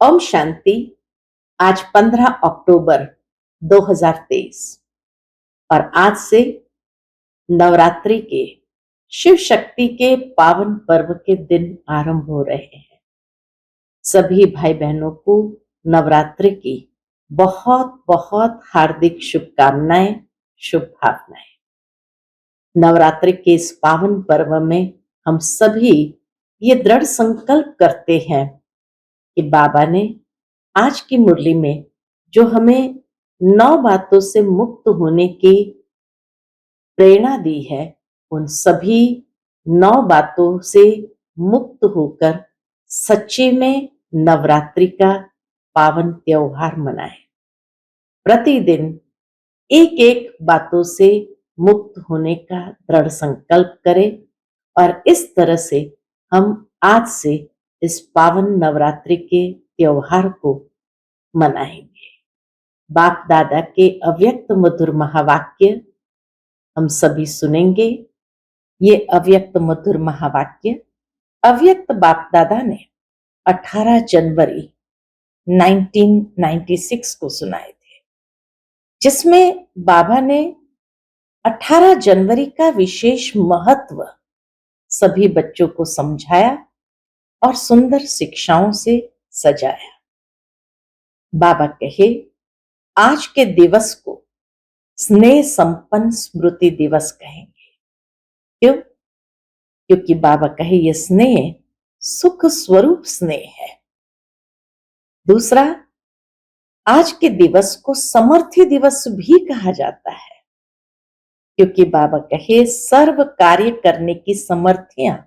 ओम शांति। आज 15 अक्टूबर 2023 और आज से नवरात्रि के शिव शक्ति के पावन पर्व के दिन आरंभ हो रहे हैं। सभी भाई बहनों को नवरात्रि की बहुत बहुत हार्दिक शुभकामनाएं, शुभ भावनाएं। नवरात्रि के इस पावन पर्व में हम सभी ये दृढ़ संकल्प करते हैं कि बाबा ने आज की मुरली में जो हमें 9 बातों से मुक्त होने की प्रेरणा दी है, उन सभी 9 बातों से मुक्त होकर सच्चे में नवरात्रि का पावन त्योहार मनाएं। प्रतिदिन एक एक बातों से मुक्त होने का दृढ़ संकल्प करें और इस तरह से हम आज से इस पावन नवरात्रि के त्योहार को मनाएंगे। बाप दादा के अव्यक्त मधुर महावाक्य हम सभी सुनेंगे। ये अव्यक्त मधुर महावाक्य अव्यक्त बाप दादा ने 18 जनवरी 1996 को सुनाए थे, जिसमें बाबा ने 18 जनवरी का विशेष महत्व सभी बच्चों को समझाया और सुंदर शिक्षाओं से सजाया। बाबा कहे, आज के दिवस को स्नेह संपन्न स्मृति दिवस कहेंगे। क्यों? क्योंकि बाबा कहे ये स्नेह सुख स्वरूप स्नेह है। दूसरा, आज के दिवस को समर्थी दिवस भी कहा जाता है, क्योंकि बाबा कहे सर्व कार्य करने की समर्थियां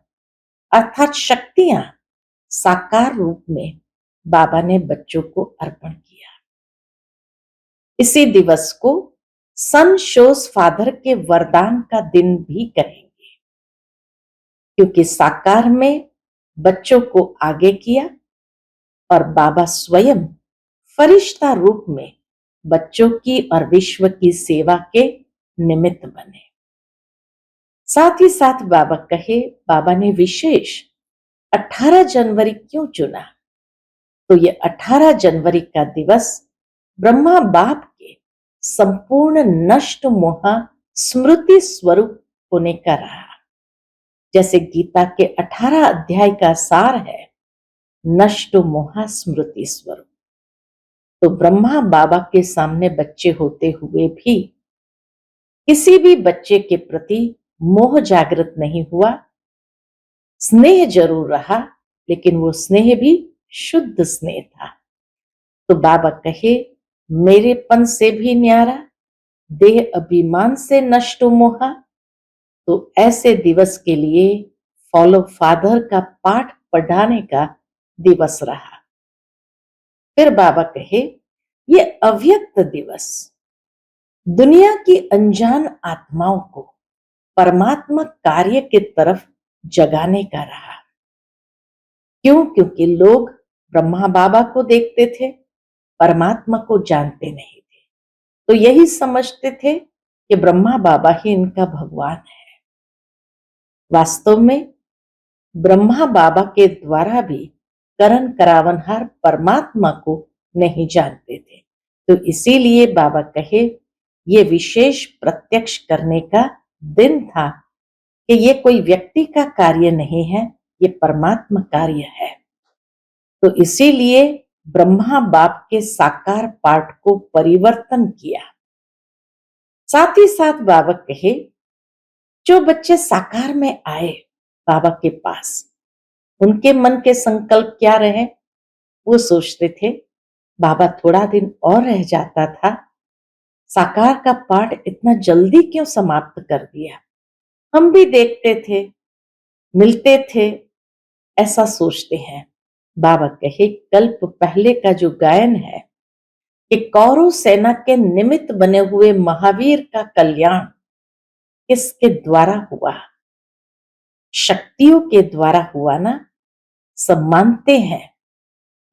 अर्थात शक्तियां साकार रूप में बाबा ने बच्चों को अर्पण किया। इसी दिवस को सन शोज फादर के वरदान का दिन भी कहेंगे, क्योंकि साकार में बच्चों को आगे किया और बाबा स्वयं फरिश्ता रूप में बच्चों की और विश्व की सेवा के निमित्त बने। साथ ही साथ बाबा कहे, बाबा ने विशेष 18 जनवरी क्यों चुना? तो ये 18 जनवरी का दिवस ब्रह्मा बाप के संपूर्ण नष्ट मोह स्मृति स्वरूप होने का रहा। जैसे गीता के 18 अध्याय का सार है नष्ट मोह स्मृति स्वरूप। तो ब्रह्मा बाबा के सामने बच्चे होते हुए भी किसी भी बच्चे के प्रति मोह जागृत नहीं हुआ। स्नेह जरूर रहा, लेकिन वो स्नेह भी शुद्ध स्नेह था। तो बाबा कहे, मेरेपन से भी न्यारा, देह अभिमान से नष्ट मोहा। तो ऐसे दिवस के लिए फॉलो फादर का पाठ पढ़ाने का दिवस रहा। फिर बाबा कहे, ये अव्यक्त दिवस दुनिया की अनजान आत्माओं को परमात्मा कार्य की तरफ जगाने का रहा। क्यों? क्योंकि लोग ब्रह्मा बाबा को देखते थे, परमात्मा को जानते नहीं थे। तो यही समझते थे कि ब्रह्मा बाबा ही इनका भगवान है। वास्तव में ब्रह्मा बाबा के द्वारा भी करण करावनहार परमात्मा को नहीं जानते थे। तो इसीलिए बाबा कहे, ये विशेष प्रत्यक्ष करने का दिन था कि ये कोई व्यक्ति का कार्य नहीं है, ये परमात्मा कार्य है। तो इसीलिए ब्रह्मा बाप के साकार पाठ को परिवर्तन किया। साथ ही साथ बाबा कहे, जो बच्चे साकार में आए बाबा के पास, उनके मन के संकल्प क्या रहे? वो सोचते थे, बाबा थोड़ा दिन और रह जाता था, साकार का पाठ इतना जल्दी क्यों समाप्त कर दिया? हम भी देखते थे, मिलते थे, ऐसा सोचते हैं। बाबा कहे, कल्प पहले का जो गायन है कि कौरव सेना के निमित्त बने हुए महावीर का कल्याण किसके द्वारा हुआ? शक्तियों के द्वारा हुआ ना। सब मानते हैं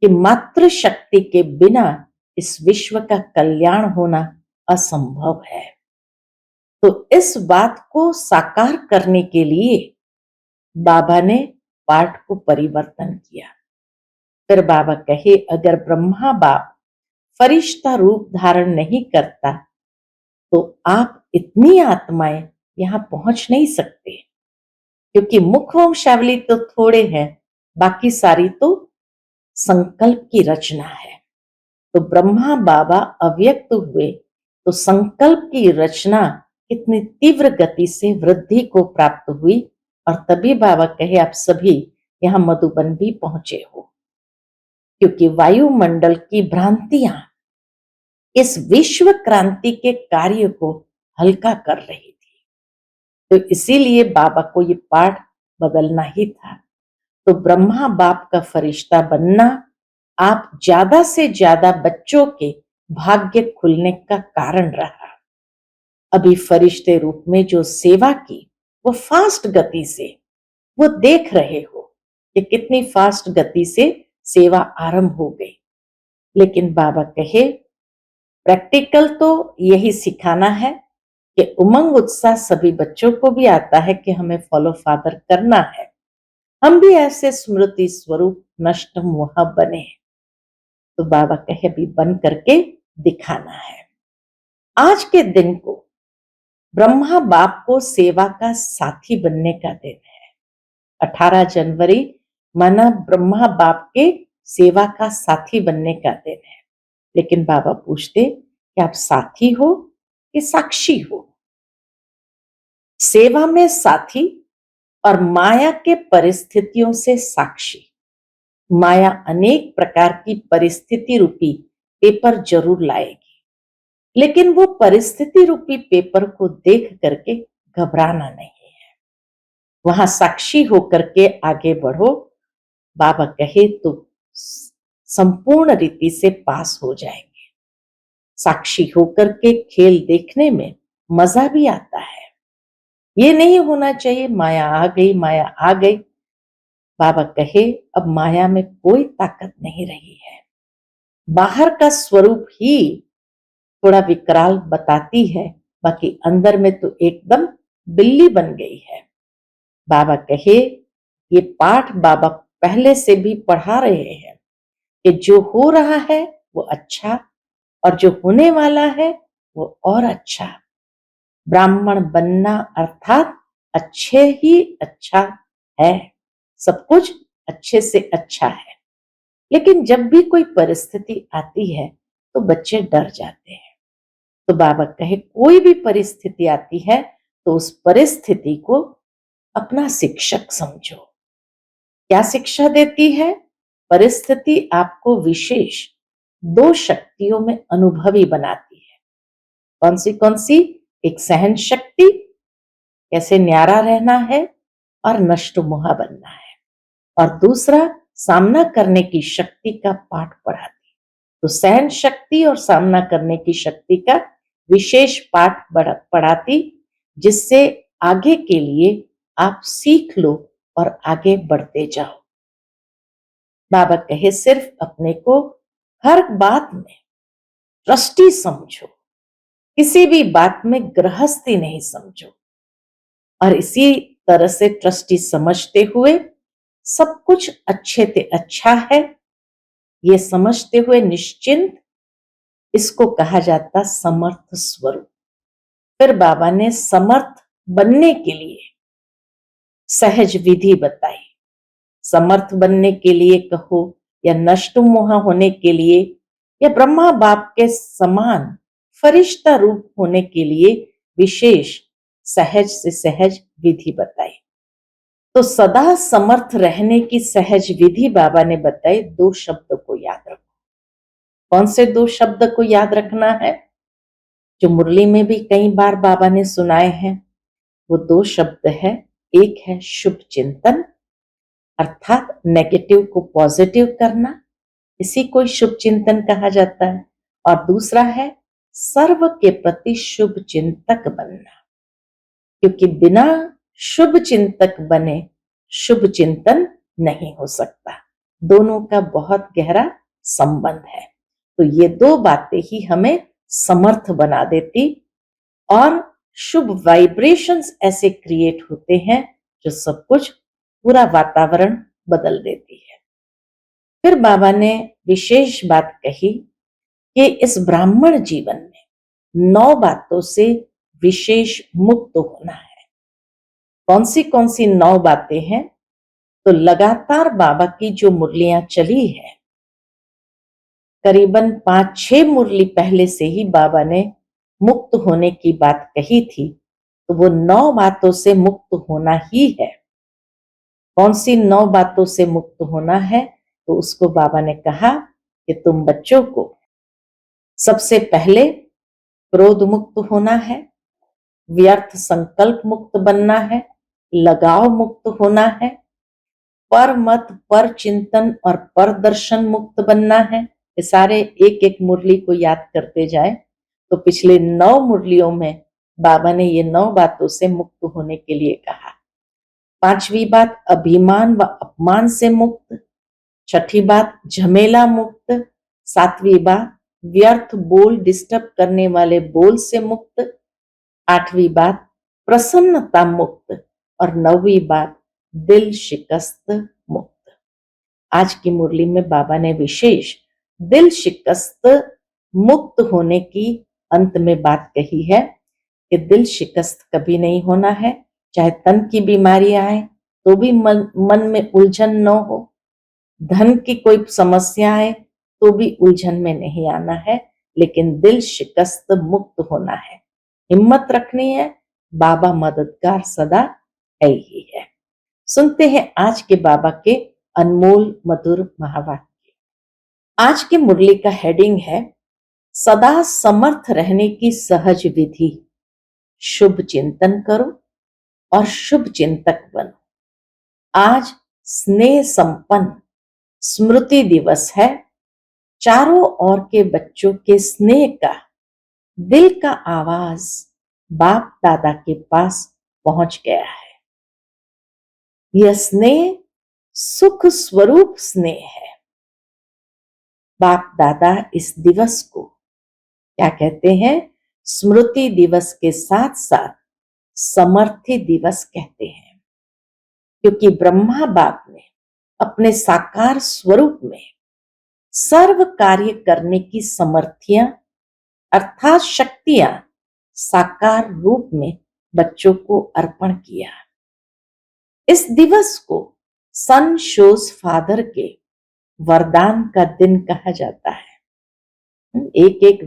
कि मात्र शक्ति के बिना इस विश्व का कल्याण होना असंभव है। तो इस बात को साकार करने के लिए बाबा ने पाठ को परिवर्तन किया। फिर बाबा कहे, अगर ब्रह्मा बाप फरिश्ता रूप धारण नहीं करता तो आप इतनी आत्माएं यहां पहुंच नहीं सकते, क्योंकि मुख वंशावली तो थोड़े हैं, बाकी सारी तो संकल्प की रचना है। तो ब्रह्मा बाबा अव्यक्त हुए तो संकल्प की रचना कितनी तीव्र गति से वृद्धि को प्राप्त हुई, और तभी बाबा कहे आप सभी यहां मधुबन भी पहुंचे हो, क्योंकि वायुमंडल की भ्रांतियां इस विश्व क्रांति के कार्य को हल्का कर रही थी। तो इसीलिए बाबा को ये पाठ बदलना ही था। तो ब्रह्मा बाप का फरिश्ता बनना आप ज्यादा से ज्यादा बच्चों के भाग्य खुलने का कारण रहा। अभी फरिश्ते रूप में जो सेवा की वो फास्ट गति से, वो देख रहे हो कि कितनी फास्ट गति से सेवा आरंभ हो गई। लेकिन बाबा कहे प्रैक्टिकल तो यही सिखाना है कि उमंग उत्साह सभी बच्चों को भी आता है कि हमें फॉलो फादर करना है, हम भी ऐसे स्मृति स्वरूप नष्ट मोह बने। तो बाबा कहे अभी बन करके दिखाना है। आज के दिन को ब्रह्मा बाप को सेवा का साथी बनने का दिन है। 18 जनवरी माना ब्रह्मा बाप के सेवा का साथी बनने का दिन है। लेकिन बाबा पूछते कि आप साथी हो कि साक्षी हो? सेवा में साथी और माया के परिस्थितियों से साक्षी। माया अनेक प्रकार की परिस्थिति रूपी पेपर जरूर लाएगी, लेकिन वो परिस्थिति रूपी पेपर को देख करके घबराना नहीं है, वहां साक्षी होकर के आगे बढ़ो। बाबा कहे तो संपूर्ण रीति से पास हो जाएंगे। साक्षी होकर के खेल देखने में मजा भी आता है। ये नहीं होना चाहिए माया आ गई, माया आ गई। बाबा कहे अब माया में कोई ताकत नहीं रही है, बाहर का स्वरूप ही थोड़ा विकराल बताती है, बाकी अंदर में तो एकदम बिल्ली बन गई है। बाबा कहे ये पाठ बाबा पहले से भी पढ़ा रहे हैं कि जो हो रहा है वो अच्छा, और जो होने वाला है वो और अच्छा। ब्राह्मण बनना अर्थात अच्छे ही अच्छा है, सब कुछ अच्छे से अच्छा है। लेकिन जब भी कोई परिस्थिति आती है तो बच्चे डर जाते हैं। तो बाबा कहे कोई भी परिस्थिति आती है तो उस परिस्थिति को अपना शिक्षक समझो। क्या शिक्षा देती है? परिस्थिति आपको विशेष 2 शक्तियों में अनुभवी बनाती है। कौन सी? एक सहन शक्ति, कैसे न्यारा रहना है और नष्ट मोहा बनना है, और दूसरा सामना करने की शक्ति का पाठ पढ़ाती। तो सहन शक्ति और सामना करने की शक्ति का विशेष पाठ पढ़ाती, जिससे आगे के लिए आप सीख लो और आगे बढ़ते जाओ। बाबा कहे सिर्फ अपने को हर बात में ट्रस्टी समझो, किसी भी बात में गृहस्थी नहीं समझो, और इसी तरह से ट्रस्टी समझते हुए सब कुछ अच्छे से अच्छा है ये समझते हुए निश्चिंत, इसको कहा जाता समर्थ स्वरूप। फिर बाबा ने समर्थ बनने के लिए सहज विधि बताई। समर्थ बनने के लिए कहो या नष्ट मोह होने के लिए या ब्रह्मा बाप के समान फरिश्ता रूप होने के लिए विशेष सहज से सहज विधि बताई। तो सदा समर्थ रहने की सहज विधि बाबा ने बताई। 2 शब्द को याद रखो। कौन से 2 शब्द को याद रखना है? जो मुरली में भी कई बार बाबा ने सुनाए हैं, वो 2 शब्द है। एक है शुभ चिंतन, अर्थात नेगेटिव को पॉजिटिव करना, इसी को शुभ चिंतन कहा जाता है। और दूसरा है सर्व के प्रति शुभ चिंतक बनना, क्योंकि बिना शुभ चिंतक बने शुभ चिंतन नहीं हो सकता। दोनों का बहुत गहरा संबंध है। तो ये 2 बातें ही हमें समर्थ बना देती, और शुभ वाइब्रेशंस ऐसे क्रिएट होते हैं जो सब कुछ पूरा वातावरण बदल देती है। फिर बाबा ने विशेष बात कही कि इस ब्राह्मण जीवन में 9 बातों से विशेष मुक्त होना है। कौन सी 9 बातें हैं? तो लगातार बाबा की जो मुरलियां चली है, करीबन 5-6 मुरली पहले से ही बाबा ने मुक्त होने की बात कही थी, तो वो 9 बातों से मुक्त होना ही है। कौन सी 9 बातों से मुक्त होना है? तो उसको बाबा ने कहा कि तुम बच्चों को सबसे पहले क्रोध मुक्त होना है, व्यर्थ संकल्प मुक्त बनना है, लगाव मुक्त होना है, पर मत, पर चिंतन और पर दर्शन मुक्त बनना है। ये सारे एक एक मुरली को याद करते जाए तो पिछले 9 मुरलियों में बाबा ने ये 9 बातों से मुक्त होने के लिए कहा। 5वीं बात अभिमान व अपमान से मुक्त, 6ठी बात झमेला मुक्त, 7वीं बात व्यर्थ बोल डिस्टर्ब करने वाले बोल से मुक्त, 8वीं बात प्रसन्नता मुक्त और 9वीं बात दिल शिकस्त मुक्त। आज की मुरली में बाबा ने विशेष दिल शिकस्त मुक्त होने की अंत में बात कही है कि दिल शिकस्त कभी नहीं होना है। चाहे तन की बीमारी आए तो भी मन में उलझन न हो, धन की कोई समस्या आए तो भी उलझन में नहीं आना है, लेकिन दिल शिकस्त मुक्त होना है। हिम्मत रखनी है, बाबा मददगार सदा है ही है। सुनते हैं आज के बाबा के अनमोल मधुर महावाक्य। आज की मुरली का हेडिंग है सदा समर्थ रहने की सहज विधि। शुभ चिंतन करो और शुभ चिंतक बनो। आज स्नेह संपन्न स्मृति दिवस है। चारों ओर के बच्चों के स्नेह का, दिल का आवाज बाप दादा के पास पहुंच गया है। यह स्नेह सुख स्वरूप स्नेह है। बाप दादा इस दिवस को क्या कहते हैं? स्मृति दिवस के साथ साथ समर्थी दिवस कहते हैं, क्योंकि ब्रह्मा बाप ने अपने साकार स्वरूप में सर्व कार्य करने की समर्थियां अर्थात शक्तियां साकार रूप में बच्चों को अर्पण किया। इस दिवस को सन शोज फादर के वरदान का दिन कहा जाता है। एक एक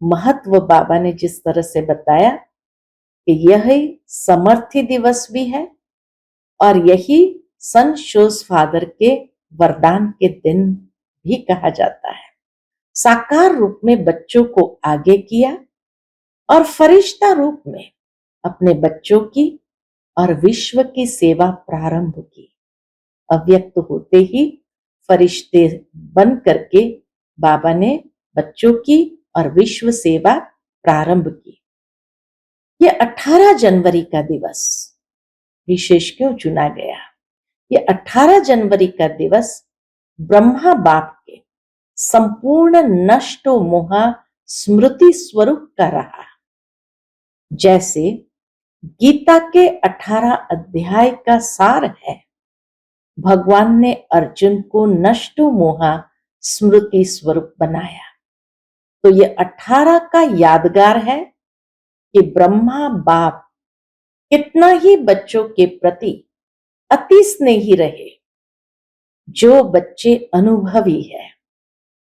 महत्व बाबा ने जिस तरह से बताया कि यह समर्थी दिवस भी है और यही सन शोज फादर के वरदान के दिन भी कहा जाता है। साकार रूप में बच्चों को आगे किया और फरिश्ता रूप में अपने बच्चों की और विश्व की सेवा प्रारंभ की। अव्यक्त होते ही फरिश्ते बन करके बाबा ने बच्चों की और विश्व सेवा प्रारंभ की। यह 18 जनवरी का दिवस विशेष क्यों चुना गया? ये 18 जनवरी का दिवस ब्रह्मा बाप के संपूर्ण नष्टो मोहा स्मृति स्वरूप का रहा। जैसे गीता के 18 अध्याय का सार है, भगवान ने अर्जुन को नष्टो मोहा स्मृति स्वरूप बनाया। तो ये 18 का यादगार है कि ब्रह्मा बाप कितना ही बच्चों के प्रति अति स्नेही रहे। जो बच्चे अनुभवी है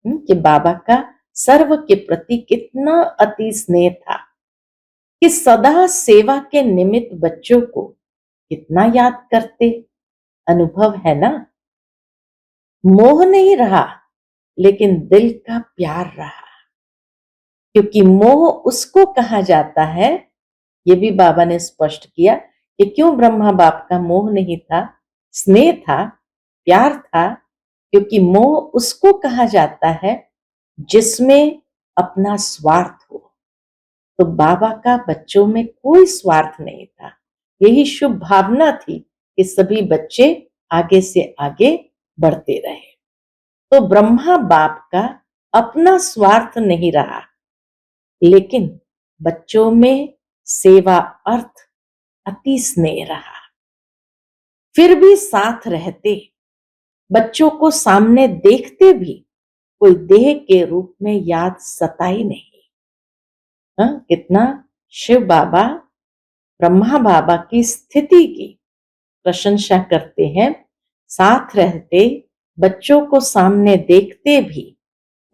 कि बाबा का सर्व के प्रति कितना अति स्नेह था कि सदा सेवा के निमित्त बच्चों को कितना याद करते। अनुभव है ना? मोह नहीं रहा, लेकिन दिल का प्यार रहा। क्योंकि मोह उसको कहा जाता है, ये भी बाबा ने स्पष्ट किया कि क्यों ब्रह्मा बाप का मोह नहीं था, स्नेह था, प्यार था। क्योंकि मोह उसको कहा जाता है जिसमें अपना स्वार्थ हो। तो बाबा का बच्चों में कोई स्वार्थ नहीं था। यही शुभ भावना थी कि सभी बच्चे आगे से आगे बढ़ते रहे। तो ब्रह्मा बाप का अपना स्वार्थ नहीं रहा, लेकिन बच्चों में सेवा अर्थ अति स्नेह रहा। फिर भी साथ रहते, बच्चों को सामने देखते भी कोई देह के रूप में याद सताई नहीं। कितना शिव बाबा ब्रह्मा बाबा की स्थिति की प्रशंसा करते हैं। साथ रहते, बच्चों को सामने देखते भी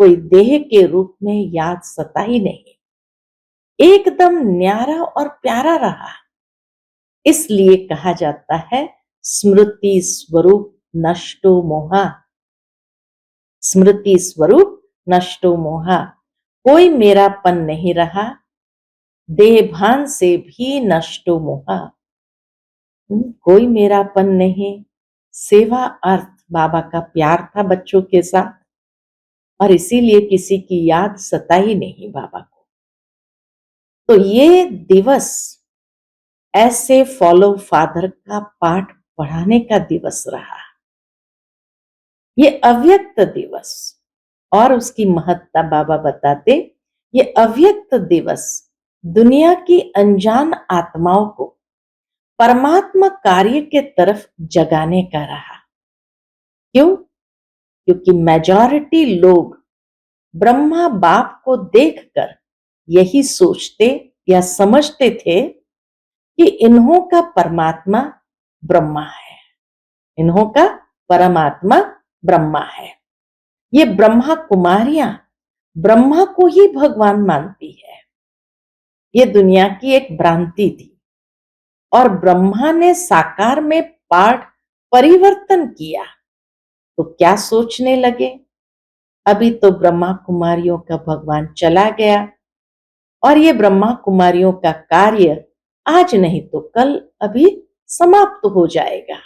कोई देह के रूप में याद सताई नहीं, एकदम न्यारा और प्यारा रहा। इसलिए कहा जाता है स्मृति स्वरूप नष्टो मोहा। स्मृति स्वरूप नष्टो मोहा, कोई मेरापन नहीं रहा, देहभान से भी नष्टो मोहा। कोई मेरापन नहीं, सेवा अर्थ बाबा का प्यार था बच्चों के साथ, और इसीलिए किसी की याद सताई नहीं बाबा को। तो ये दिवस ऐसे फॉलो फादर का पाठ पढ़ाने का दिवस रहा। ये अव्यक्त दिवस, और उसकी महत्ता बाबा बताते, ये अव्यक्त दिवस दुनिया की अनजान आत्माओं को परमात्मा कार्य के तरफ जगाने का रहा। क्यों? क्योंकि मेजॉरिटी लोग ब्रह्मा बाप को देखकर यही सोचते या समझते थे कि इन्हों का परमात्मा ब्रह्मा है, इन्हों का परमात्मा ब्रह्मा है। ये ब्रह्मा कुमारियां ब्रह्मा को ही भगवान मानती है। ये दुनिया की एक भ्रांति थी, और ब्रह्मा ने साकार में पाठ परिवर्तन किया तो क्या सोचने लगे, अभी तो ब्रह्मा कुमारियों का भगवान चला गया, और ये ब्रह्मा कुमारियों का कार्य आज नहीं तो कल अभी समाप्त हो जाएगा।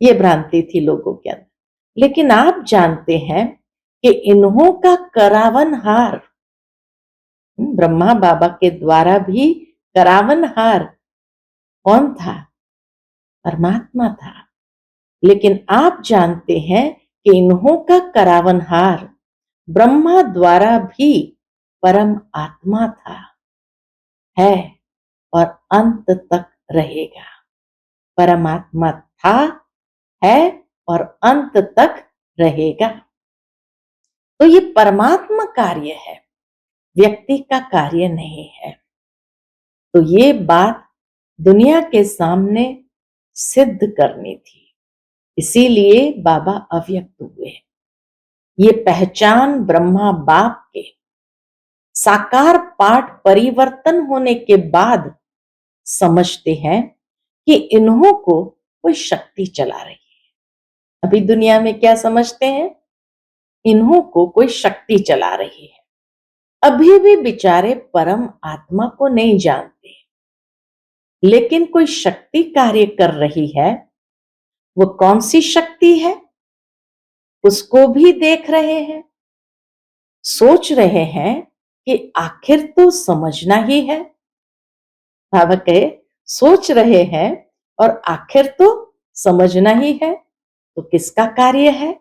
ये भ्रांति थी लोगों के अंदर। लेकिन आप जानते हैं कि इन्हों का करावनहार, ब्रह्मा बाबा के द्वारा भी करावनहार कौन था? परमात्मा था। लेकिन आप जानते हैं कि इन्हों का करावनहार ब्रह्मा द्वारा भी परम आत्मा था, है और अंत तक रहेगा। परमात्मा था, है और अंत तक रहेगा। तो ये परमात्मा कार्य है, व्यक्ति का कार्य नहीं है। तो ये बात दुनिया के सामने सिद्ध करनी थी, इसीलिए बाबा अव्यक्त हुए। ये पहचान ब्रह्मा बाप के साकार पाठ परिवर्तन होने के बाद समझते हैं कि इन्हों को कोई शक्ति चला रही है। अभी दुनिया में क्या समझते हैं? इन्हों को कोई शक्ति चला रही है। अभी भी बेचारे परम आत्मा को नहीं जानते, लेकिन कोई शक्ति कार्य कर रही है। वो कौन सी शक्ति है उसको भी देख रहे हैं, सोच रहे हैं कि आखिर तो समझना ही है। बाबा कहे सोच रहे हैं और आखिर तो समझना ही है। तो किसका कार्य है?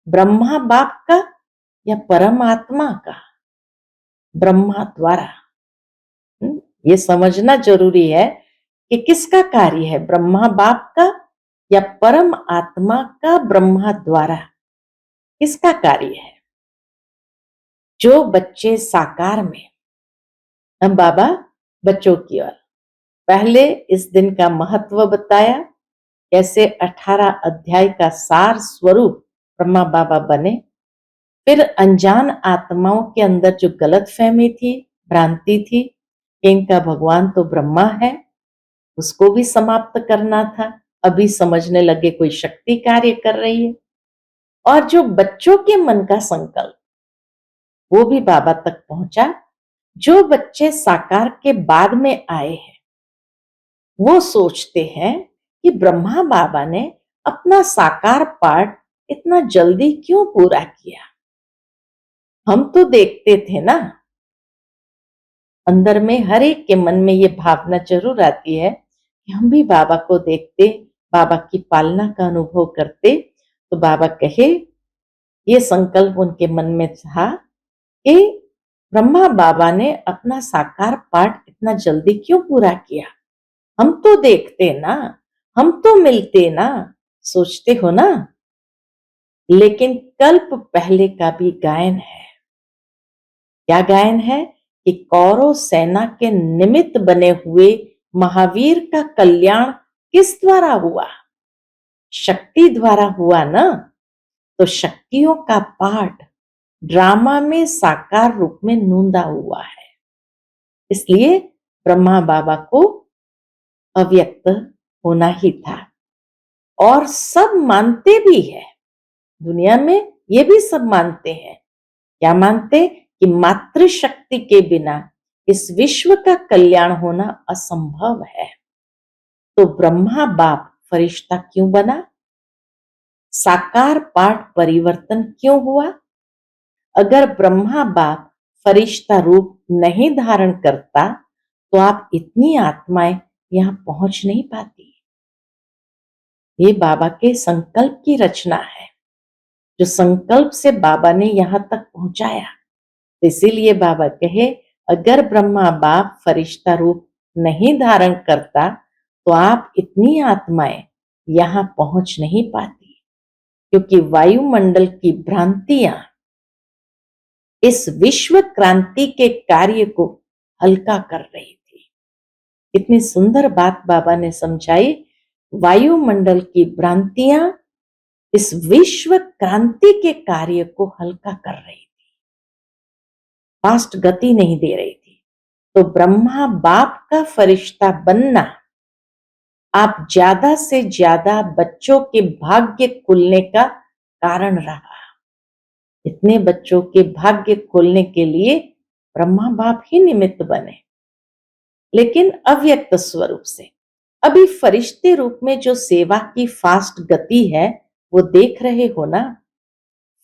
ब्रह्मा बाप का या परमात्मा का? ब्रह्मा द्वारा। ये समझना जरूरी है कि किसका कार्य है, ब्रह्मा बाप का या परम आत्मा का ब्रह्मा द्वारा? किसका कार्य है? जो बच्चे साकार में, हम बाबा बच्चों की ओर पहले इस दिन का महत्व बताया, कैसे 18 अध्याय का सार स्वरूप ब्रह्मा बाबा बने। फिर अनजान आत्माओं के अंदर जो गलत फहमी थी, भ्रांति थी, इनका भगवान तो ब्रह्मा है, उसको भी समाप्त करना था। अभी समझने लगे कोई शक्ति कार्य कर रही है। और जो बच्चों के मन का संकल्प, वो भी बाबा तक पहुंचा। जो बच्चे साकार के बाद में आए हैं, वो सोचते हैं कि ब्रह्मा बाबा ने अपना साकार पाठ इतना जल्दी क्यों पूरा किया? हम तो देखते थे ना। अंदर में हर एक के मन में ये भावना जरूर आती है कि हम भी बाबा को देखते, बाबा की पालना का अनुभव करते। तो बाबा कहे, ये संकल्प उनके मन में था कि ब्रह्मा बाबा ने अपना साकार पाठ इतना जल्दी क्यों पूरा किया? हम तो देखते ना, हम तो मिलते ना, सोचते हो ना। लेकिन कल्प पहले का भी गायन है। क्या गायन है? कि कौरव सेना के निमित्त बने हुए महावीर का कल्याण किस द्वारा हुआ? शक्ति द्वारा हुआ ना। तो शक्तियों का पाठ ड्रामा में साकार रूप में नूंदा हुआ है। इसलिए ब्रह्मा बाबा को अव्यक्त होना ही था। और सब मानते भी है, दुनिया में ये भी सब मानते हैं। क्या मानते? कि मातृशक्ति के बिना इस विश्व का कल्याण होना असंभव है। तो ब्रह्मा बाप फरिश्ता क्यों बना? साकार पाठ परिवर्तन क्यों हुआ? अगर ब्रह्मा बाप फरिश्ता रूप नहीं धारण करता तो आप इतनी आत्माएं यहां पहुंच नहीं पाती। ये बाबा के संकल्प की रचना है, जो संकल्प से बाबा ने यहां तक पहुंचाया। इसीलिए बाबा कहे, अगर ब्रह्मा बाप फरिश्ता रूप नहीं धारण करता तो आप इतनी आत्माएं यहां पहुंच नहीं पाती, क्योंकि वायुमंडल की भ्रांतियां इस विश्व क्रांति के कार्य को हल्का कर रही थी। इतनी सुंदर बात बाबा ने समझाई। वायुमंडल की भ्रांतियां इस विश्व क्रांति के कार्य को हल्का कर रही थी, फास्ट गति नहीं दे रही थी। तो ब्रह्मा बाप का फरिश्ता बनना आप ज्यादा से ज्यादा बच्चों के भाग्य खुलने का कारण रहा। इतने बच्चों के भाग्य खोलने के लिए ब्रह्मा बाप ही निमित्त बने, लेकिन अव्यक्त स्वरूप से। अभी फरिश्ते रूप में जो सेवा की फास्ट गति है वो देख रहे हो ना।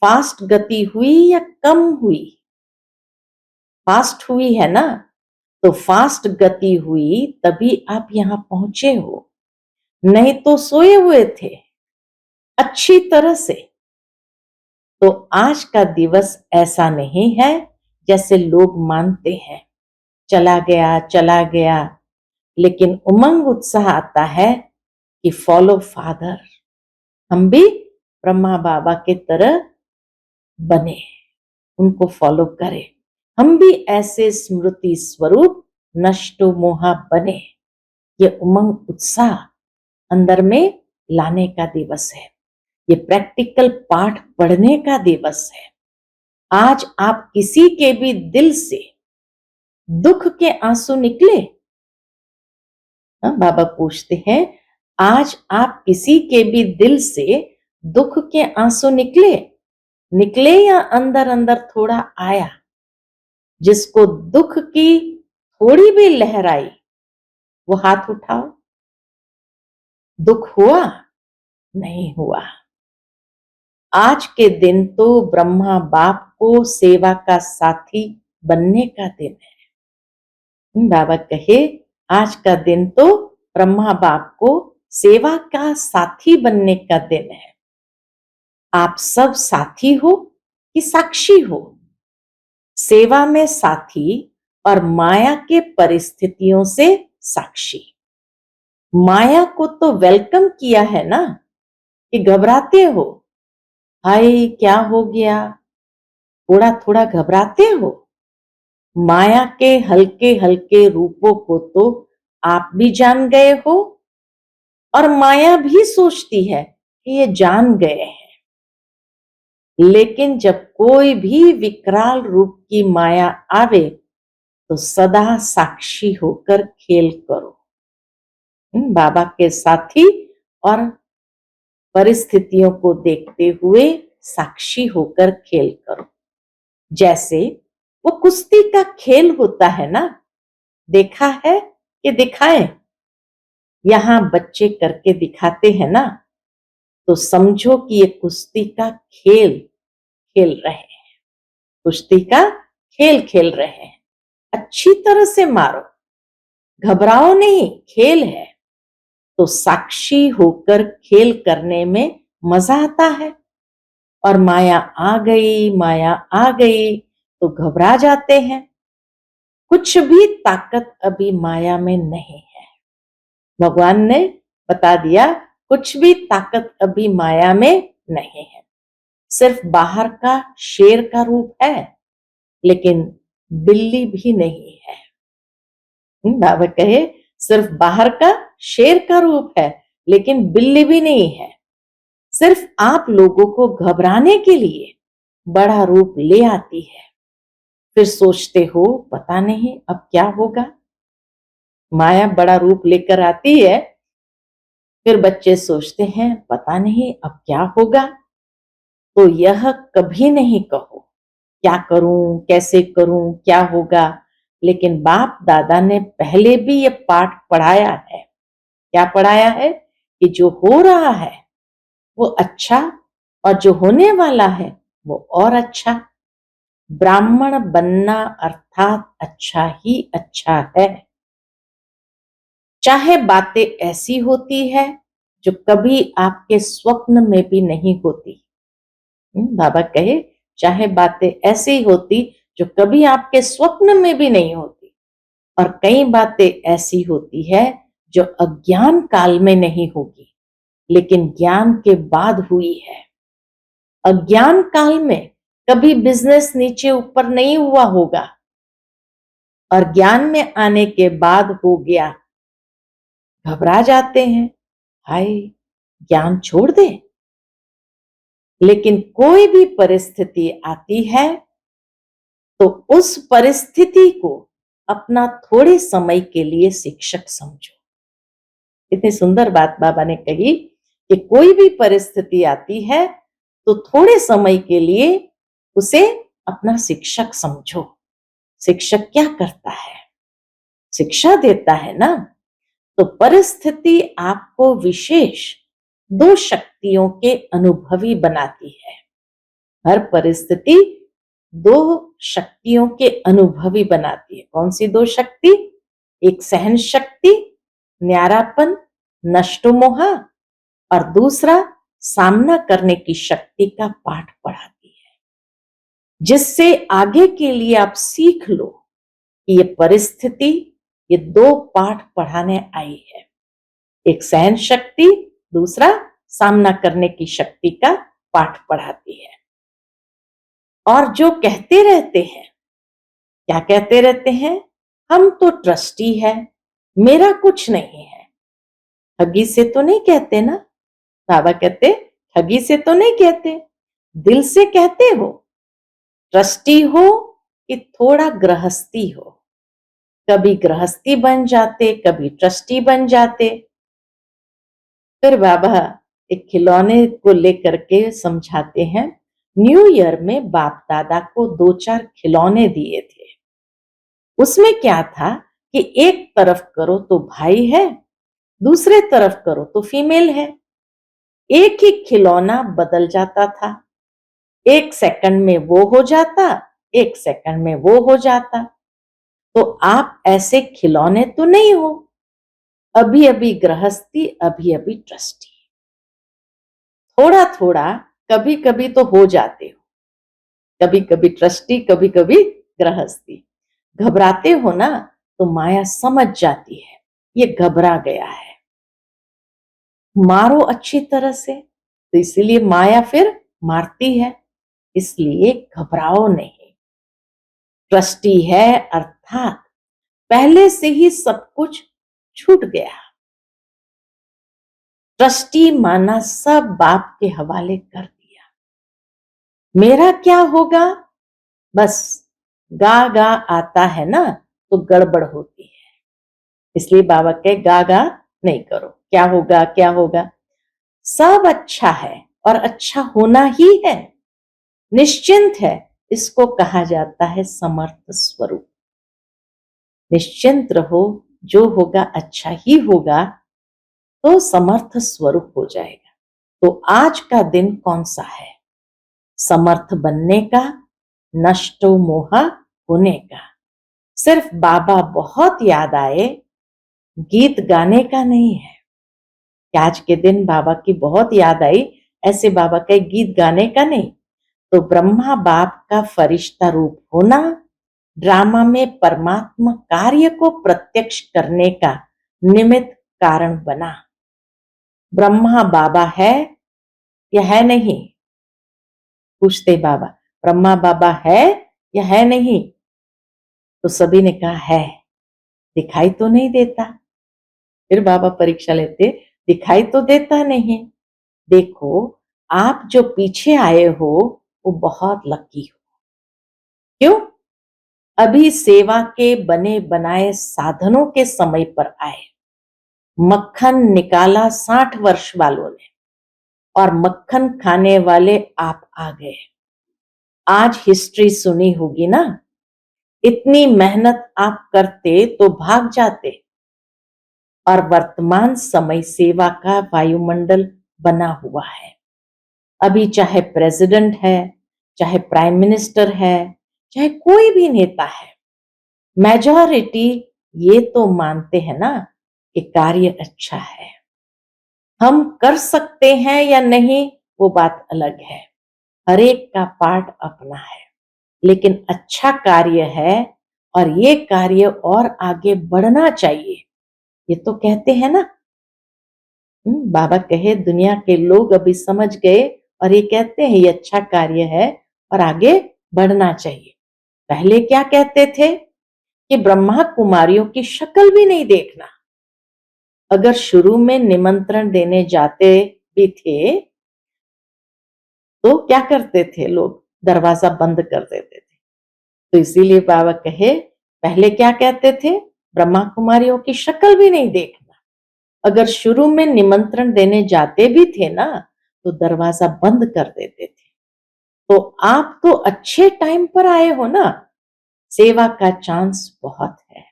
फास्ट गति हुई या कम हुई? फास्ट हुई है ना। तो फास्ट गति हुई तभी आप यहां पहुंचे हो, नहीं तो सोए हुए थे अच्छी तरह से। तो आज का दिवस ऐसा नहीं है जैसे लोग मानते हैं, चला गया, लेकिन उमंग उत्साह आता है कि फॉलो फादर, हम भी ब्रह्मा बाबा के तरह बने, उनको फॉलो करें। हम भी ऐसे स्मृति स्वरूप नष्टो मोहा बने। ये उमंग उत्साह अंदर में लाने का दिवस है। ये प्रैक्टिकल पाठ पढ़ने का दिवस है। आज आप किसी के भी दिल से दुख के आंसू निकले? बाबा पूछते हैं, आज आप किसी के भी दिल से दुख के आंसू निकले? निकले या अंदर अंदर थोड़ा आया? जिसको दुख की थोड़ी भी लहर आई वो हाथ उठाओ। दुख हुआ? नहीं हुआ। आज के दिन तो ब्रह्मा बाप को सेवा का साथी बनने का दिन है। बाबा कहे, आज का दिन तो ब्रह्मा बाप को सेवा का साथी बनने का दिन है। आप सब साथी हो कि साक्षी हो? सेवा में साथी और माया के परिस्थितियों से साक्षी। माया को तो वेलकम किया है ना, कि घबराते हो, हाय क्या हो गया, थोड़ा थोड़ा घबराते हो। माया के हल्के हल्के रूपों को तो आप भी जान गए हो, और माया भी सोचती है कि ये जान गए हैं। लेकिन जब कोई भी विकराल रूप की माया आवे तो सदा साक्षी होकर खेल करो। बाबा के साथी और परिस्थितियों को देखते हुए साक्षी होकर खेल करो। जैसे वो कुश्ती का खेल होता है ना, देखा है कि दिखाएं? यहां बच्चे करके दिखाते हैं ना, तो समझो कि ये कुश्ती का खेल खेल रहे हैं, कुश्ती का खेल खेल रहे हैं। अच्छी तरह से मारो, घबराओ नहीं, खेल है। तो साक्षी होकर खेल करने में मजा आता है। और माया आ गई, माया आ गई तो घबरा जाते हैं। कुछ भी ताकत अभी माया में नहीं है। भगवान ने बता दिया, कुछ भी ताकत अभी माया में नहीं है। सिर्फ बाहर का शेर का रूप है, लेकिन बिल्ली भी नहीं है। बाबा कहे सिर्फ बाहर का शेर का रूप है, लेकिन बिल्ली भी नहीं है। सिर्फ आप लोगों को घबराने के लिए बड़ा रूप ले आती है। फिर सोचते हो पता नहीं अब क्या होगा। माया बड़ा रूप लेकर आती है, फिर बच्चे सोचते हैं पता नहीं अब क्या होगा। तो यह कभी नहीं कहो क्या करूं, कैसे करूं, क्या होगा। लेकिन बाप दादा ने पहले भी ये पाठ पढ़ाया है। क्या पढ़ाया है? कि जो हो रहा है वो अच्छा, और जो होने वाला है वो और अच्छा। ब्राह्मण बनना अर्थात अच्छा ही अच्छा है। चाहे बातें ऐसी होती है जो कभी आपके स्वप्न में भी नहीं होती। बाबा कहे चाहे बातें ऐसी होती जो कभी आपके स्वप्न में भी नहीं होती, और कई बातें ऐसी होती है जो अज्ञान काल में नहीं होगी, लेकिन ज्ञान के बाद हुई है। अज्ञान काल में कभी बिजनेस नीचे ऊपर नहीं हुआ होगा, और ज्ञान में आने के बाद हो गया। घबरा जाते हैं, हाय ज्ञान छोड़ दे। लेकिन कोई भी परिस्थिति आती है तो उस परिस्थिति को अपना थोड़े समय के लिए शिक्षक समझो। इतनी सुंदर बात बाबा ने कही कि कोई भी परिस्थिति आती है तो थोड़े समय के लिए उसे अपना शिक्षक समझो। शिक्षक क्या करता है? शिक्षा देता है ना। तो परिस्थिति आपको विशेष दो शक्तियों के अनुभवी बनाती है। हर परिस्थिति दो शक्तियों के अनुभवी बनाती है। कौन सी दो शक्ति? एक सहन शक्ति, न्यारापन, नष्टमोह, और दूसरा सामना करने की शक्ति का पाठ पढ़ाती है, जिससे आगे के लिए आप सीख लो कि ये परिस्थिति ये दो पाठ पढ़ाने आई है। एक सहन शक्ति, दूसरा सामना करने की शक्ति का पाठ पढ़ाती है। और जो कहते रहते हैं, क्या कहते रहते हैं? हम तो ट्रस्टी है, मेरा कुछ नहीं है। ठगी से तो नहीं कहते ना। बाबा कहते ठगी से तो नहीं कहते, दिल से कहते हो। ट्रस्टी हो कि थोड़ा गृहस्थी हो। कभी गृहस्थी बन जाते, कभी ट्रस्टी बन जाते। फिर बाबा एक खिलौने को लेकर के समझाते हैं। न्यू ईयर में बाप दादा को 2-4 खिलौने दिए थे। उसमें क्या था कि एक तरफ करो तो भाई है, दूसरे तरफ करो तो फीमेल है। एक ही खिलौना बदल जाता था। 1 सेकंड में वो हो जाता, 1 सेकंड में वो हो जाता। तो आप ऐसे खिलौने तो नहीं हो। अभी अभी गृहस्थी, अभी अभी ट्रस्टी। थोड़ा थोड़ा कभी कभी तो हो जाते हो, कभी कभी ट्रस्टी, कभी कभी गृहस्थी। घबराते हो ना, तो माया समझ जाती है ये घबरा गया है, मारो अच्छी तरह से। तो इसीलिए माया फिर मारती है। इसलिए घबराओ नहीं। ट्रस्टी है अर्थात पहले से ही सब कुछ छूट गया। ट्रस्टी माना सब बाप के हवाले कर दिया। मेरा क्या होगा? बस गा गा आता है ना तो गड़बड़ होती है। इसलिए बाबा कहे गा गा नहीं करो, क्या होगा क्या होगा। सब अच्छा है और अच्छा होना ही है, निश्चिंत है। इसको कहा जाता है समर्थ स्वरूप। निश्चिंत रहो, जो होगा अच्छा ही होगा, तो समर्थ स्वरूप हो जाएगा। तो आज का दिन कौन सा है? समर्थ बनने का, नष्टो मोह होने का। सिर्फ बाबा बहुत याद आए, गीत गाने का नहीं है कि आज के दिन बाबा की बहुत याद आई, ऐसे बाबा के गीत गाने का नहीं। तो ब्रह्मा बाप का फरिश्ता रूप होना ड्रामा में परमात्मा कार्य को प्रत्यक्ष करने का निमित्त कारण बना। ब्रह्मा बाबा है या है नहीं? पूछते बाबा, ब्रह्मा बाबा है या है नहीं? तो सभी ने कहा है। दिखाई तो नहीं देता। फिर बाबा परीक्षा लेते, दिखाई तो देता नहीं। देखो, आप जो पीछे आए हो वो बहुत लकी हो। क्यों? अभी सेवा के बने बनाए साधनों के समय पर आए। मक्खन निकाला 60 वर्ष वालों ने और मक्खन खाने वाले आप आ गए। आज हिस्ट्री सुनी होगी ना, इतनी मेहनत आप करते तो भाग जाते। और वर्तमान समय सेवा का वायुमंडल बना हुआ है। अभी चाहे प्रेसिडेंट है, चाहे प्राइम मिनिस्टर है, चाहे कोई भी नेता है, मेजॉरिटी ये तो मानते हैं ना कि कार्य अच्छा है। हम कर सकते हैं या नहीं वो बात अलग है, हर एक का पार्ट अपना है, लेकिन अच्छा कार्य है और ये कार्य और आगे बढ़ना चाहिए, ये तो कहते हैं ना। बाबा कहे दुनिया के लोग अभी समझ गए और ये कहते हैं ये अच्छा कार्य है और आगे बढ़ना चाहिए। पहले क्या कहते थे कि ब्रह्मा कुमारियों की शक्ल भी नहीं देखना। अगर शुरू में निमंत्रण देने जाते भी थे तो क्या करते थे लोग? दरवाजा बंद कर देते थे। तो इसीलिए बाबा कहे पहले क्या कहते थे? ब्रह्मा कुमारियों की शक्ल भी नहीं देखना। अगर शुरू में निमंत्रण देने जाते भी थे ना तो दरवाजा बंद कर देते थे। तो आप तो अच्छे टाइम पर आए हो ना, सेवा का चांस बहुत है।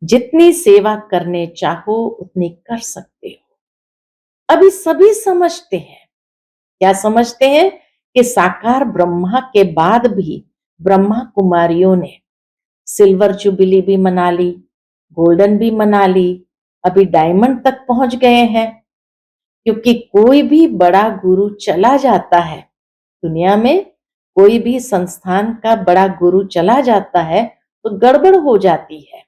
जितनी सेवा करने चाहो उतनी कर सकते हो। अभी सभी समझते हैं। क्या समझते हैं? कि साकार ब्रह्मा के बाद भी ब्रह्मा कुमारियों ने सिल्वर जुबिली भी मना ली, गोल्डन भी मना ली, अभी डायमंड तक पहुंच गए हैं। क्योंकि कोई भी बड़ा गुरु चला जाता है दुनिया में, कोई भी संस्थान का बड़ा गुरु चला जाता है तो गड़बड़ हो जाती है।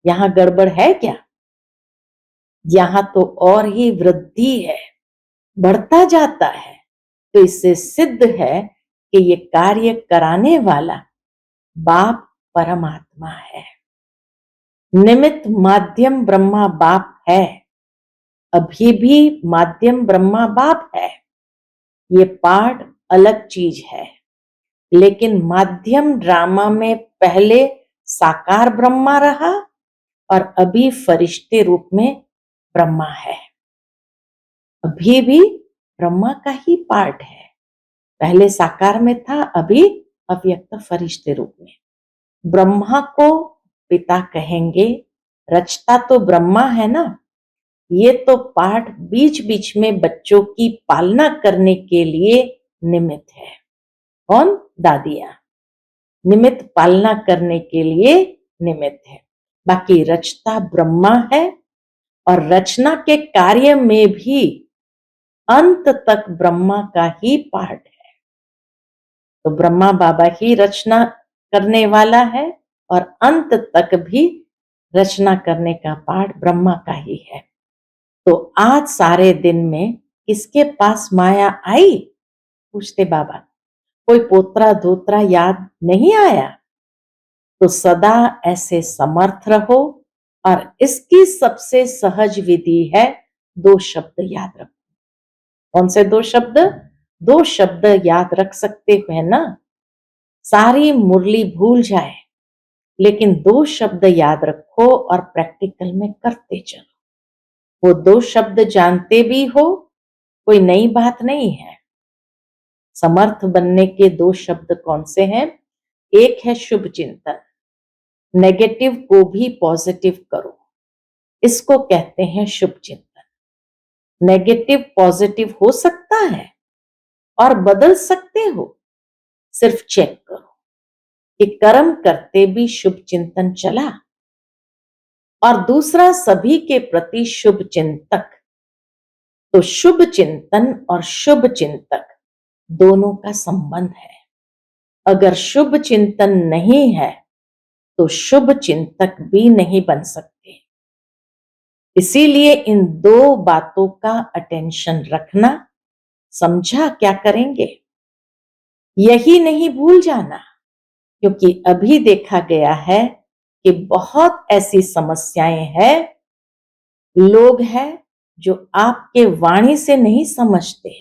यहां गड़बड़ है क्या? यहां तो और ही वृद्धि है, बढ़ता जाता है। तो इससे सिद्ध है कि ये कार्य कराने वाला बाप परमात्मा है। निमित्त माध्यम ब्रह्मा बाप है, अभी भी माध्यम ब्रह्मा बाप है। ये पार्ट अलग चीज है, लेकिन माध्यम ड्रामा में पहले साकार ब्रह्मा रहा और अभी फरिश्ते रूप में ब्रह्मा है। अभी भी ब्रह्मा का ही पार्ट है, पहले साकार में था, अभी अव्यक्त फरिश्ते रूप में। ब्रह्मा को पिता कहेंगे, रचता तो ब्रह्मा है ना। ये तो पाठ बीच बीच में बच्चों की पालना करने के लिए निमित्त है। कौन? दादियां निमित्त पालना करने के लिए निमित्त है। बाकी रचता ब्रह्मा है और रचना के कार्य में भी अंत तक ब्रह्मा का ही पार्ट है। तो ब्रह्मा बाबा ही रचना करने वाला है और अंत तक भी रचना करने का पार्ट ब्रह्मा का ही है। तो आज सारे दिन में किसके पास माया आई? पूछते बाबा। कोई पोत्रा धोत्रा याद नहीं आया? तो सदा ऐसे समर्थ रहो और इसकी सबसे सहज विधि है, दो शब्द याद रखो। कौन से दो शब्द? दो शब्द याद रख सकते हैं ना। सारी मुरली भूल जाए लेकिन दो शब्द याद रखो और प्रैक्टिकल में करते चलो। वो दो शब्द जानते भी हो, कोई नई बात नहीं है। समर्थ बनने के दो शब्द कौन से हैं? एक है शुभ चिंतन, नेगेटिव को भी पॉजिटिव करो, इसको कहते हैं शुभ चिंतन। नेगेटिव पॉजिटिव हो सकता है और बदल सकते हो, सिर्फ चेक करो कि कर्म करते भी शुभ चिंतन चला। और दूसरा, सभी के प्रति शुभ चिंतक। तो शुभ चिंतन और शुभ चिंतक दोनों का संबंध है। अगर शुभ चिंतन नहीं है तो शुभ चिंतक भी नहीं बन सकते। इसीलिए इन दो बातों का अटेंशन रखना। समझा क्या करेंगे? यही नहीं भूल जाना, क्योंकि अभी देखा गया है कि बहुत ऐसी समस्याएं हैं, लोग हैं जो आपके वाणी से नहीं समझते,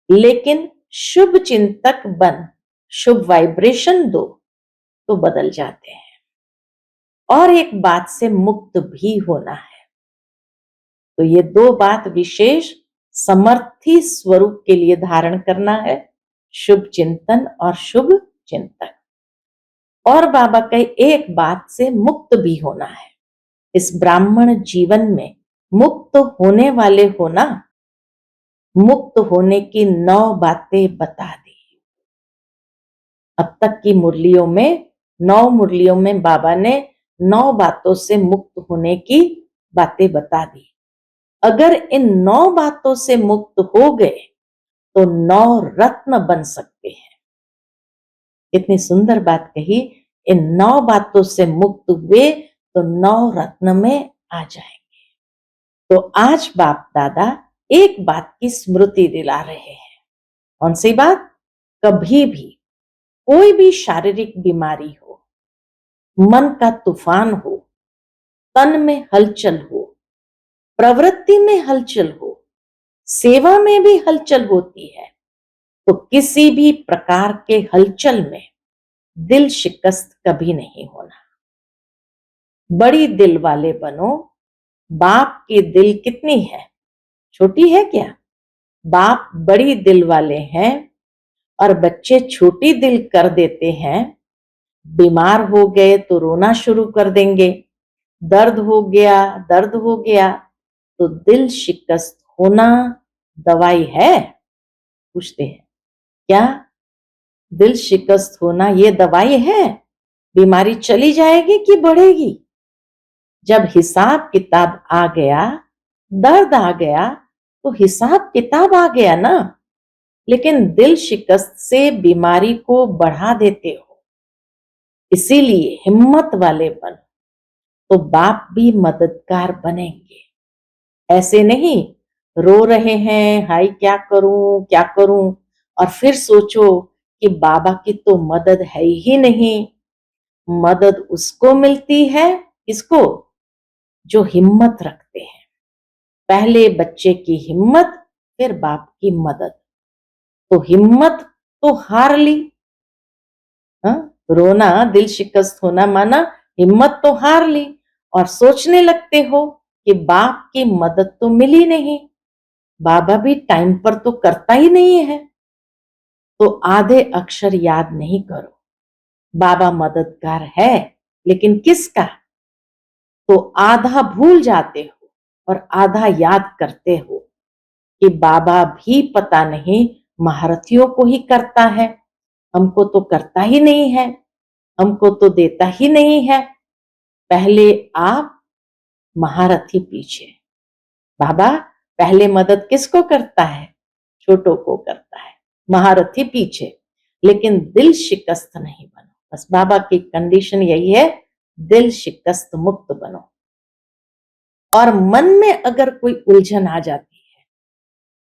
लेकिन शुभ चिंतक बन शुभ वाइब्रेशन दो तो बदल जाते हैं। और एक बात से मुक्त भी होना है। तो ये दो बात विशेष समर्थी स्वरूप के लिए धारण करना है, शुभ चिंतन और शुभ चिंतन। और बाबा कहे एक बात से मुक्त भी होना है। इस ब्राह्मण जीवन में मुक्त होने वाले होना, मुक्त होने की 9 बातें बता दी। अब तक की मुरलियों में 9 मुरलियों में बाबा ने 9 बातों से मुक्त होने की बातें बता दी। अगर इन 9 बातों से मुक्त हो गए तो 9 रत्न बन सकते हैं। इतनी सुंदर बात कही, इन 9 बातों से मुक्त हुए तो 9 रत्न में आ जाएंगे। तो आज बाप दादा एक बात की स्मृति दिला रहे हैं। कौन सी बात? कभी भी कोई भी शारीरिक बीमारी हो, मन का तूफान हो, तन में हलचल हो, प्रवृत्ति में हलचल हो, सेवा में भी हलचल होती है, तो किसी भी प्रकार के हलचल में दिल शिकस्त कभी नहीं होना। बड़ी दिल वाले बनो। बाप की दिल कितनी है? छोटी है क्या? बाप बड़ी दिल वाले हैं और बच्चे छोटी दिल कर देते हैं। बीमार हो गए तो रोना शुरू कर देंगे, दर्द हो गया, दर्द हो गया, तो दिल शिकस्त होना दवाई है? पूछते हैं क्या दिल शिकस्त होना ये दवाई है? बीमारी चली जाएगी कि बढ़ेगी? जब हिसाब किताब आ गया, दर्द आ गया, तो हिसाब किताब आ गया ना। लेकिन दिल शिकस्त से बीमारी को बढ़ा देते हो। इसीलिए हिम्मत वाले बन, तो बाप भी मददगार बनेंगे। ऐसे नहीं रो रहे हैं, हाय क्या करूं क्या करूं, और फिर सोचो कि बाबा की तो मदद है ही नहीं। मदद उसको मिलती है, किसको? जो हिम्मत रखते हैं। पहले बच्चे की हिम्मत, फिर बाप की मदद। तो हिम्मत तो हार ली, रोना दिल शिकस्त होना माना हिम्मत तो हार ली, और सोचने लगते हो कि बाप की मदद तो मिली नहीं, बाबा भी टाइम पर तो करता ही नहीं है। तो आधे अक्षर याद नहीं करो। बाबा मददगार है, लेकिन किसका? तो आधा भूल जाते हो और आधा याद करते हो कि बाबा भी पता नहीं महारथियों को ही करता है, हमको तो करता ही नहीं है, हमको तो देता ही नहीं है। पहले आप, महारथी पीछे। बाबा पहले मदद किसको करता है? छोटों को करता है। महारथी पीछे, लेकिन दिल शिकस्त नहीं बनो। बस बाबा की कंडीशन यही है, दिल शिकस्त मुक्त बनो। और मन में अगर कोई उलझन आ जाती है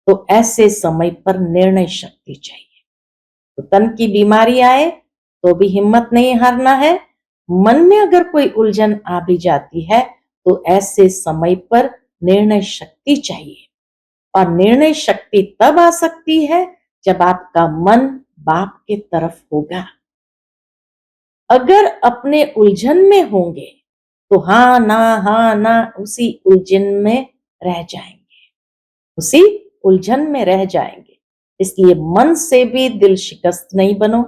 तो ऐसे समय पर निर्णय शक्ति चाहिए। तो तन की बीमारी आए तो भी हिम्मत नहीं हारना है। मन में अगर कोई उलझन आ भी जाती है तो ऐसे समय पर निर्णय शक्ति चाहिए। और निर्णय शक्ति तब आ सकती है जब आपका मन बाप के तरफ होगा। अगर अपने उलझन में होंगे तो हाँ ना उसी उलझन में रह जाएंगे, उसी उलझन में रह जाएंगे। इसलिए मन से भी दिल शिकस्त नहीं बनो,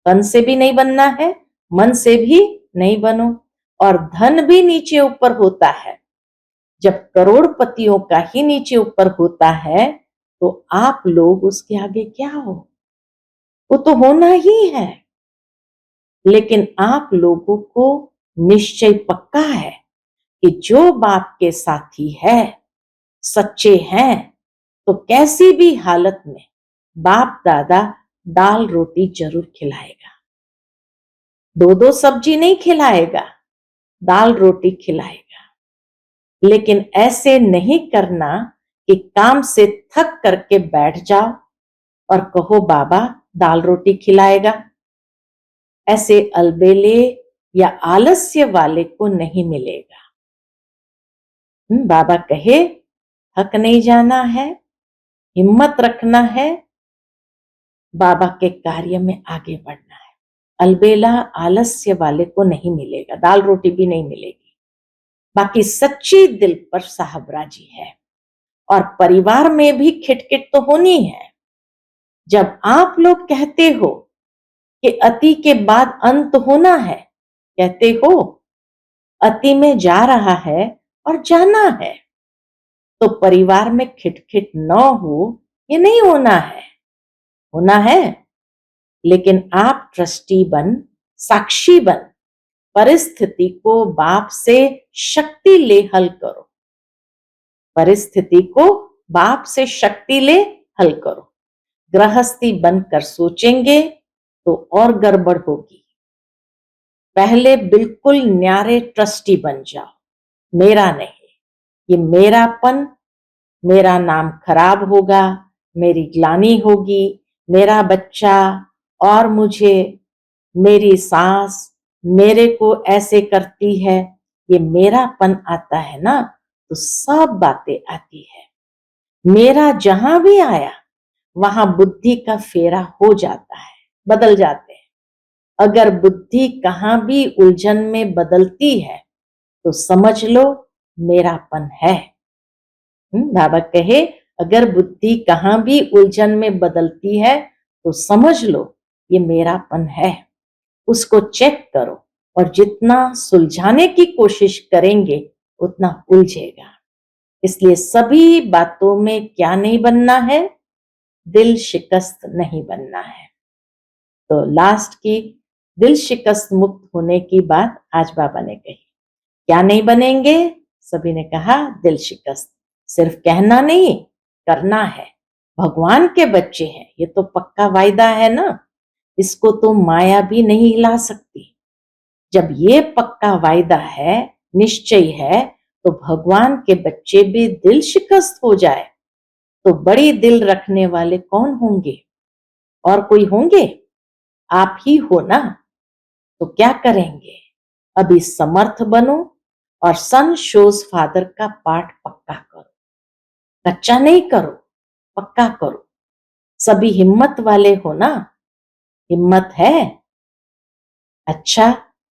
तन से भी नहीं बनना है, मन से भी नहीं बनो। और धन भी नीचे ऊपर होता है। जब करोड़पतियों का ही नीचे ऊपर होता है तो आप लोग उसके आगे क्या हो? वो तो होना ही है। लेकिन आप लोगों को निश्चय पक्का है कि जो बाप के साथी है, सच्चे हैं, तो कैसी भी हालत में बाप दादा दाल रोटी जरूर खिलाएगा। 2-2 सब्जी नहीं खिलाएगा, दाल रोटी खिलाएगा। लेकिन ऐसे नहीं करना कि काम से थक करके बैठ जाओ और कहो बाबा दाल रोटी खिलाएगा। ऐसे अलबेले या आलस्य वाले को नहीं मिलेगा। बाबा कहे थक नहीं जाना है, हिम्मत रखना है, बाबा के कार्य में आगे बढ़ना है। अलबेला आलस्य वाले को नहीं मिलेगा, दाल रोटी भी नहीं मिलेगी। बाकी सच्ची दिल पर साहब राजी है। और परिवार में भी खिटखिट तो होनी है। जब आप लोग कहते हो कि अति के बाद अंत होना है, कहते हो अति में जा रहा है और जाना है, तो परिवार में खिटखिट न हो, ये नहीं होना है। होना है, लेकिन आप ट्रस्टी बन, साक्षी बन, परिस्थिति को बाप से शक्ति ले हल करो। परिस्थिति को बाप से शक्ति ले हल करो। गृहस्थी बनकर सोचेंगे तो और गड़बड़ होगी। पहले बिल्कुल न्यारे ट्रस्टी बन जाओ, मेरा नहीं। ये मेरापन, मेरा नाम खराब होगा, मेरी ग्लानि होगी, मेरा बच्चा और मुझे, मेरी सास मेरे को ऐसे करती है, ये मेरापन आता है ना, तो सब बातें आती है। मेरा जहां भी आया वहां बुद्धि का फेरा हो जाता है, बदल जाते हैं। अगर बुद्धि कहां भी उलझन में बदलती है तो समझ लो मेरापन है। बाबा कहे अगर बुद्धि कहां भी उलझन में बदलती है तो समझ लो ये मेरापन है। उसको चेक करो और जितना सुलझाने की कोशिश करेंगे उतना उलझेगा। इसलिए सभी बातों में क्या नहीं बनना है, दिल शिकस्त नहीं बनना है। तो लास्ट की दिल शिकस्त मुक्त होने की बात आज बाबा ने कही। क्या नहीं बनेंगे? सभी ने कहा दिल शिकस्त। सिर्फ कहना नहीं, करना है। भगवान के बच्चे हैं, ये तो पक्का वायदा है ना, इसको तो माया भी नहीं हिला सकती। जब ये पक्का वायदा है, निश्चय है, तो भगवान के बच्चे भी दिल शिकस्त हो जाए तो बड़ी दिल रखने वाले कौन होंगे? और कोई होंगे? आप ही हो ना। तो क्या करेंगे? अभी समर्थ बनो और सन शोज फादर का पाठ पक्का करो। कच्चा नहीं करो, पक्का करो। सभी हिम्मत वाले हो ना? हिम्मत है? अच्छा,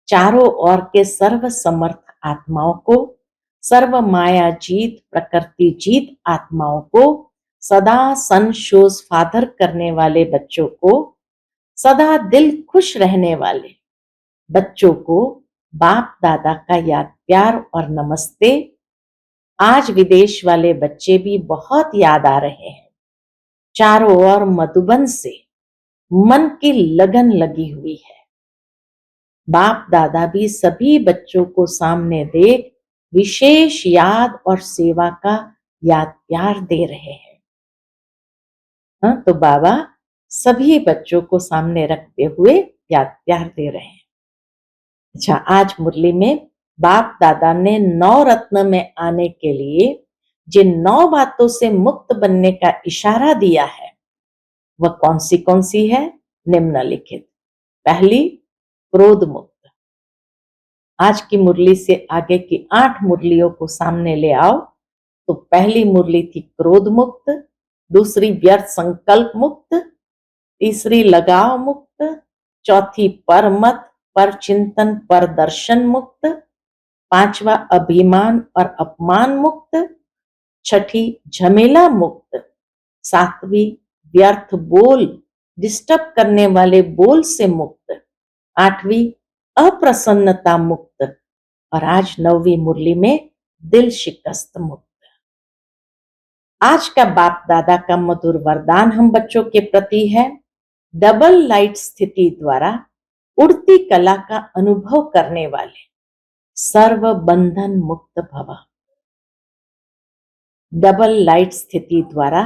चारों ओर के सर्व समर्थ आत्माओं को, सर्व माया जीत प्रकृति जीत आत्माओं को, सदा सन शोज फादर करने वाले बच्चों को, सदा दिल खुश रहने वाले बच्चों को बाप दादा का याद प्यार और नमस्ते। आज विदेश वाले बच्चे भी बहुत याद आ रहे हैं। चारों ओर मधुबन से मन की लगन लगी हुई है। बाप दादा भी सभी बच्चों को सामने देख विशेष याद और सेवा का याद प्यार दे रहे हैं। हाँ, तो बाबा सभी बच्चों को सामने रखते हुए याद प्यार दे रहे हैं। अच्छा, आज मुरली में बाप दादा ने 9 रत्न में आने के लिए जिन 9 बातों से मुक्त बनने का इशारा दिया है, वह कौन सी है? निम्नलिखित। पहली, क्रोध मुक्त। आज की मुरली से आगे की 8 मुरलियों को सामने ले आओ तो पहली मुरली थी क्रोध मुक्त, दूसरी व्यर्थ संकल्प मुक्त, तीसरी लगाव मुक्त, चौथी पर मत, पर चिंतन, पर दर्शन मुक्त, पांचवा अभिमान और अपमान मुक्त, छठी झमेला मुक्त, सातवीं व्यर्थ बोल, डिस्टर्ब करने वाले बोल से मुक्त, आठवीं अप्रसन्नता मुक्त और आज 9वीं मुरली में दिल शिकस्त मुक्त। आज का बाप दादा का मधुर वरदान हम बच्चों के प्रति है। डबल लाइट स्थिति द्वारा उड़ती कला का अनुभव करने वाले सर्व बंधन मुक्त भव। डबल लाइट स्थिति द्वारा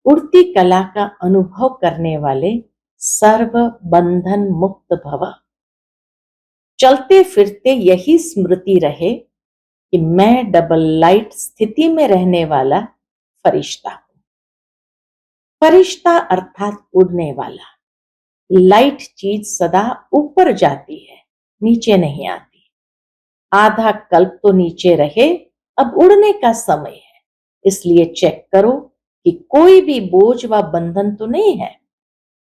उड़ती कला का अनुभव करने वाले सर्व बंधन मुक्त भव। चलते फिरते यही स्मृति रहे कि मैं डबल लाइट स्थिति में रहने वाला फरिश्ता हूं। फरिश्ता अर्थात उड़ने वाला। लाइट चीज सदा ऊपर जाती है, नीचे नहीं आती। आधा कल्प तो नीचे रहे, अब उड़ने का समय है। इसलिए चेक करो कि कोई भी बोझ व बंधन तो नहीं है।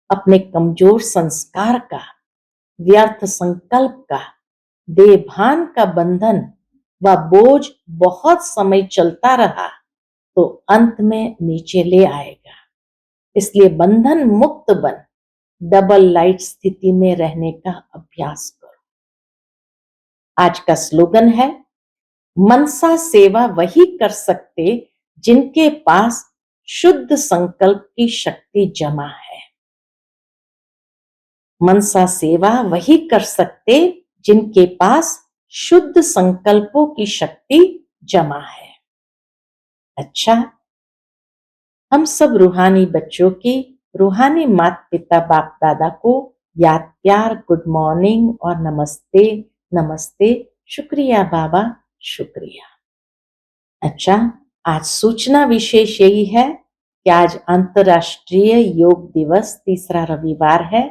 अपने कमजोर संस्कार का, व्यर्थ संकल्प का, देभान का बंधन व बोझ बहुत समय चलता रहा तो अंत में नीचे ले आएगा। इसलिए बंधन मुक्त बन डबल लाइट स्थिति में रहने का अभ्यास करो। आज का स्लोगन है, मनसा सेवा वही कर सकते जिनके पास शुद्ध संकल्प की शक्ति जमा है। मनसा सेवा वही कर सकते जिनके पास शुद्ध संकल्पों की शक्ति जमा है। अच्छा, हम सब रूहानी बच्चों की रूहानी माता पिता बाप दादा को याद प्यार गुड मॉर्निंग और नमस्ते नमस्ते, शुक्रिया बाबा शुक्रिया। अच्छा, आज सूचना विशेष यही है कि आज अंतर्राष्ट्रीय योग दिवस तीसरा रविवार है।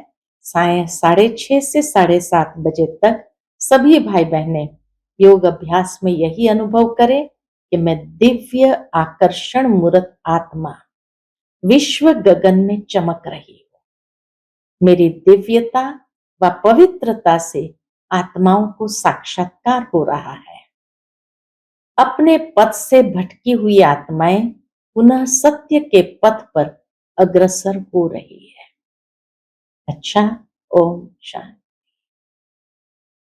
साय 6:30 से 7:30 बजे तक सभी भाई बहनें योग अभ्यास में यही अनुभव करें कि मैं दिव्य आकर्षण मूर्त आत्मा विश्व गगन में चमक रही हूं। मेरी दिव्यता व पवित्रता से आत्माओं को साक्षात्कार हो रहा है। अपने पथ से भटकी हुई आत्माएं पुनः सत्य के पथ पर अग्रसर हो रही है। अच्छा, ओम शांति।